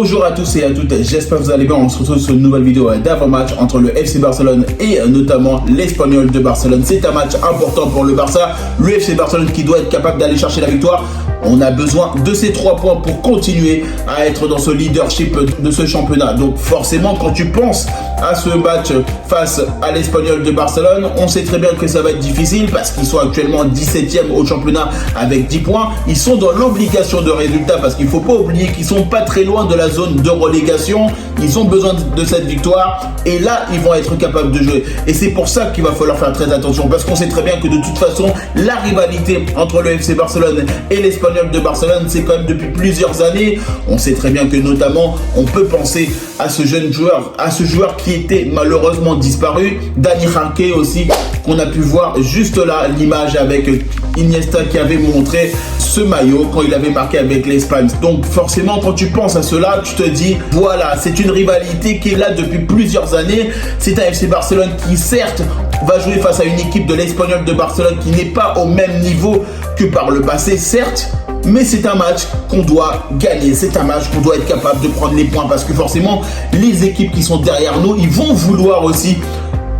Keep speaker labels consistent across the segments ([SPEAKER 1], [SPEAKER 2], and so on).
[SPEAKER 1] Bonjour à tous et à toutes, j'espère que vous allez bien. On se retrouve sur une nouvelle vidéo d'avant-match entre le FC Barcelone et notamment l'Espagnol de Barcelone. C'est un match important pour le Barça, le FC Barcelone qui doit être capable d'aller chercher la victoire. On a besoin de ces 3 points pour continuer à être dans ce leadership de ce championnat. Donc forcément, quand tu penses à ce match face à l'Espagnol de Barcelone, on sait très bien que ça va être difficile parce qu'ils sont actuellement 17e au championnat avec 10 points. Ils sont dans l'obligation de résultat parce qu'il ne faut pas oublier qu'ils sont pas très loin de la zone de relégation. Ils ont besoin de cette victoire et là, ils vont être capables de jouer. Et c'est pour ça qu'il va falloir faire très attention parce qu'on sait très bien que de toute façon, la rivalité entre le FC Barcelone et l'Espagnol de Barcelone, c'est quand même depuis plusieurs années. On sait très bien que notamment, on peut penser à ce jeune joueur, à ce joueur qui était malheureusement disparu, Dani Jarque aussi, qu'on a pu voir juste là, l'image avec Iniesta qui avait montré ce maillot quand il avait marqué avec l'Espagne. Donc forcément, quand tu penses à cela, tu te dis, voilà, c'est une rivalité qui est là depuis plusieurs années. C'est un FC Barcelone qui certes va jouer face à une équipe de l'Espagnol de Barcelone qui n'est pas au même niveau que par le passé, certes, mais c'est un match qu'on doit gagner, c'est un match qu'on doit être capable de prendre les points parce que forcément, les équipes qui sont derrière nous, ils vont vouloir aussi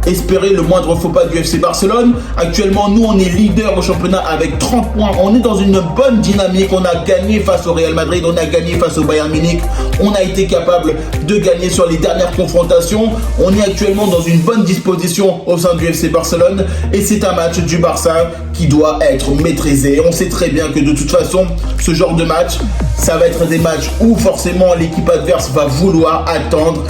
[SPEAKER 1] espérer le moindre faux pas du FC Barcelone. Actuellement, nous, on est leader au championnat avec 30 points. On est dans une bonne dynamique. On a gagné face au Real Madrid, on a gagné face au Bayern Munich. On a été capable de gagner sur les dernières confrontations. On est actuellement dans une bonne disposition au sein du FC Barcelone. Et c'est un match du Barça qui doit être maîtrisé. On sait très bien que de toute façon, ce genre de match, ça va être des matchs où forcément l'équipe adverse va vouloir attendre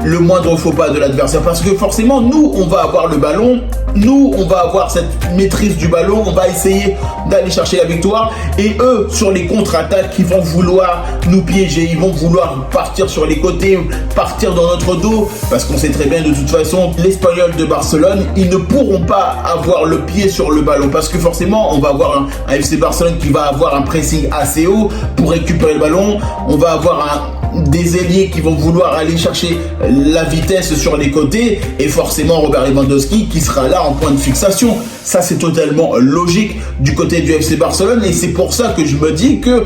[SPEAKER 1] le moindre faux pas de l'adversaire parce que forcément nous on va avoir le ballon, nous on va avoir cette maîtrise du ballon, on va essayer d'aller chercher la victoire et eux sur les contre-attaques ils vont vouloir nous piéger, ils vont vouloir partir sur les côtés, partir dans notre dos parce qu'on sait très bien de toute façon l'Espagnol de Barcelone ils ne pourront pas avoir le pied sur le ballon parce que forcément on va avoir un FC Barcelone qui va avoir un pressing assez haut pour récupérer le ballon, on va avoir des ailiers qui vont vouloir aller chercher la vitesse sur les côtés et forcément Robert Lewandowski qui sera là en point de fixation. Ça c'est totalement logique du côté du FC Barcelone et c'est pour ça que je me dis que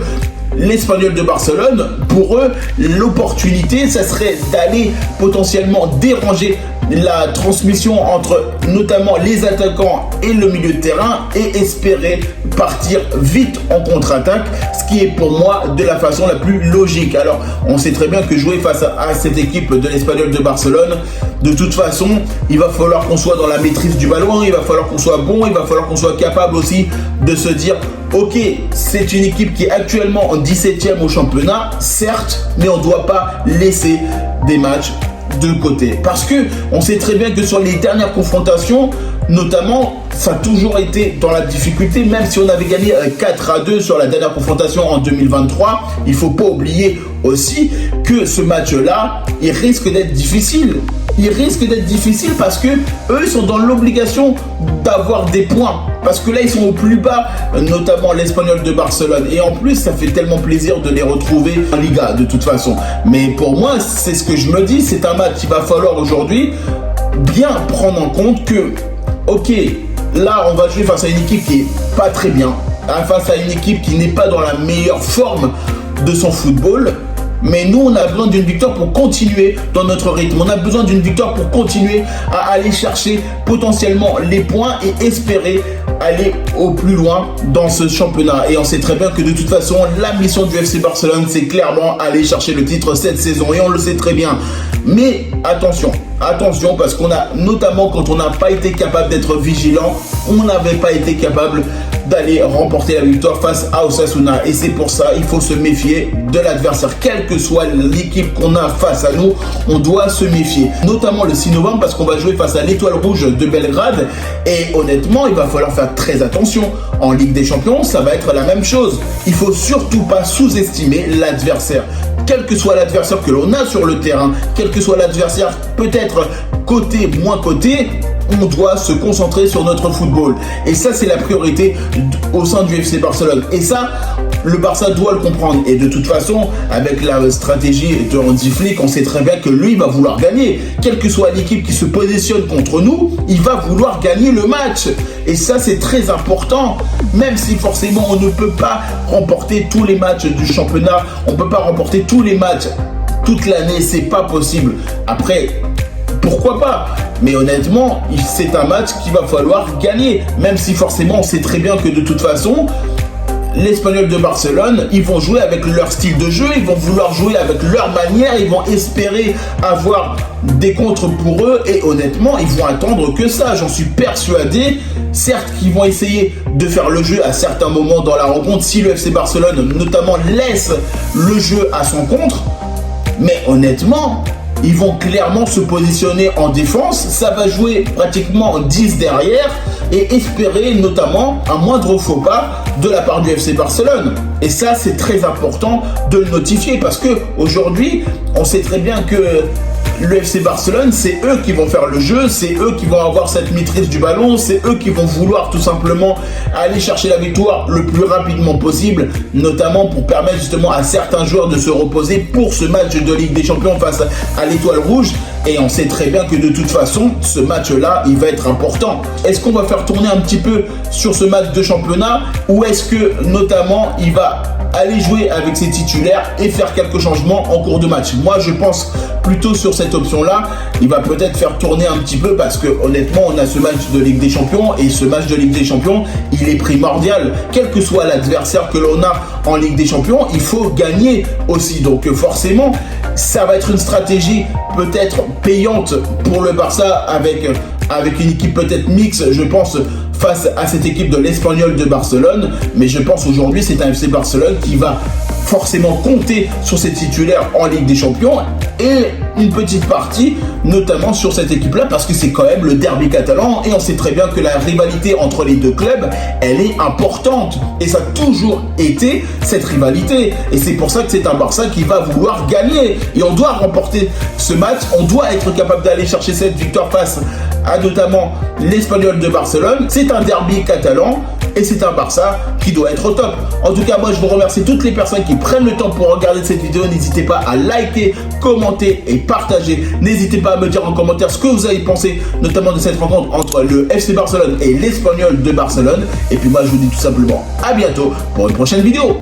[SPEAKER 1] l'Espagnol de Barcelone, pour eux, l'opportunité, ça serait d'aller potentiellement déranger la transmission entre notamment les attaquants et le milieu de terrain et espérer partir vite en contre-attaque, ce qui est pour moi de la façon la plus logique. Alors, on sait très bien que jouer face à cette équipe de l'Espagnol de Barcelone, de toute façon, il va falloir qu'on soit dans la maîtrise du ballon, il va falloir qu'on soit bon, il va falloir qu'on soit capable aussi de se dire ok, c'est une équipe qui est actuellement en 17e au championnat, certes, mais on ne doit pas laisser des matchs de côté. Parce que on sait très bien que sur les dernières confrontations, notamment, ça a toujours été dans la difficulté, même si on avait gagné 4-2 sur la dernière confrontation en 2023, il ne faut pas oublier aussi que ce match-là, il risque d'être difficile. Il risque d'être difficile parce que eux ils sont dans l'obligation d'avoir des points. Parce que là, ils sont au plus bas, notamment l'Espagnol de Barcelone. Et en plus, ça fait tellement plaisir de les retrouver en Liga, de toute façon. Mais pour moi, c'est ce que je me dis. C'est un match qu'il va falloir aujourd'hui bien prendre en compte que, ok, là, on va jouer face à une équipe qui est pas très bien. Face à une équipe qui n'est pas dans la meilleure forme de son football. Mais nous, on a besoin d'une victoire pour continuer dans notre rythme. On a besoin d'une victoire pour continuer à aller chercher potentiellement les points et espérer aller au plus loin dans ce championnat. Et on sait très bien que de toute façon, la mission du FC Barcelone, c'est clairement aller chercher le titre cette saison. Et on le sait très bien. Mais attention, attention, parce qu'on a, notamment quand on n'a pas été capable d'être vigilant, on n'avait pas été capable d'aller remporter la victoire face à Osasuna. Et c'est pour ça, il faut se méfier de l'adversaire. Quelle que soit l'équipe qu'on a face à nous, on doit se méfier. Notamment le 6 novembre, parce qu'on va jouer face à l'Étoile Rouge de Belgrade. Et honnêtement, il va falloir faire très attention. En Ligue des Champions, ça va être la même chose. Il ne faut surtout pas sous-estimer l'adversaire. Quel que soit l'adversaire que l'on a sur le terrain, quel que soit l'adversaire peut-être côté, moins côté, on doit se concentrer sur notre football. Et ça, c'est la priorité au sein du FC Barcelone. Et ça, le Barça doit le comprendre. Et de toute façon, avec la stratégie de Hansi Flick, on sait très bien que lui va vouloir gagner. Quelle que soit l'équipe qui se positionne contre nous, il va vouloir gagner le match. Et ça, c'est très important. Même si forcément, on ne peut pas remporter tous les matchs du championnat, on ne peut pas remporter tous les matchs toute l'année, c'est pas possible. Après, pourquoi pas? Mais honnêtement, c'est un match qu'il va falloir gagner. Même si forcément, on sait très bien que de toute façon, l'Espanyol de Barcelone, ils vont jouer avec leur style de jeu, ils vont vouloir jouer avec leur manière, ils vont espérer avoir des contres pour eux et honnêtement, ils vont attendre que ça, j'en suis persuadé. Certes qu'ils vont essayer de faire le jeu à certains moments dans la rencontre si le FC Barcelone notamment laisse le jeu à son contre, mais honnêtement, ils vont clairement se positionner en défense, ça va jouer pratiquement 10 derrière et espérer notamment un moindre faux pas de la part du FC Barcelone. Et ça, c'est très important de le notifier parce que aujourd'hui, on sait très bien que le FC Barcelone, c'est eux qui vont faire le jeu, c'est eux qui vont avoir cette maîtrise du ballon, c'est eux qui vont vouloir tout simplement aller chercher la victoire le plus rapidement possible, notamment pour permettre justement à certains joueurs de se reposer pour ce match de Ligue des Champions face à l'Étoile Rouge. Et on sait très bien que de toute façon, ce match-là, il va être important. Est-ce qu'on va faire tourner un petit peu sur ce match de championnat ou est-ce que notamment il va aller jouer avec ses titulaires et faire quelques changements en cours de match? Moi, je pense plutôt sur cette option-là. Il va peut-être faire tourner un petit peu parce que honnêtement, on a ce match de Ligue des Champions et ce match de Ligue des Champions, il est primordial. Quel que soit l'adversaire que l'on a en Ligue des Champions, il faut gagner aussi. Donc forcément, ça va être une stratégie peut-être payante pour le Barça avec une équipe peut-être mixte, je pense, face à cette équipe de l'Espanyol de Barcelone. Mais je pense aujourd'hui, c'est un FC Barcelone qui va forcément compter sur ses titulaires en Ligue des Champions et une petite partie notamment sur cette équipe-là parce que c'est quand même le derby catalan et on sait très bien que la rivalité entre les deux clubs, elle est importante et ça a toujours été cette rivalité et c'est pour ça que c'est un Barça qui va vouloir gagner et on doit remporter ce match, on doit être capable d'aller chercher cette victoire face à notamment l'Espanyol de Barcelone. C'est un derby catalan et c'est un Barça qui doit être au top. En tout cas, moi je vous remercie toutes les personnes qui prennent le temps pour regarder cette vidéo. N'hésitez pas à liker, commenter et partager. N'hésitez pas à me dire en commentaire ce que vous avez pensé, notamment de cette rencontre entre le FC Barcelone et l'Espanyol de Barcelone. Et puis moi je vous dis tout simplement à bientôt pour une prochaine vidéo.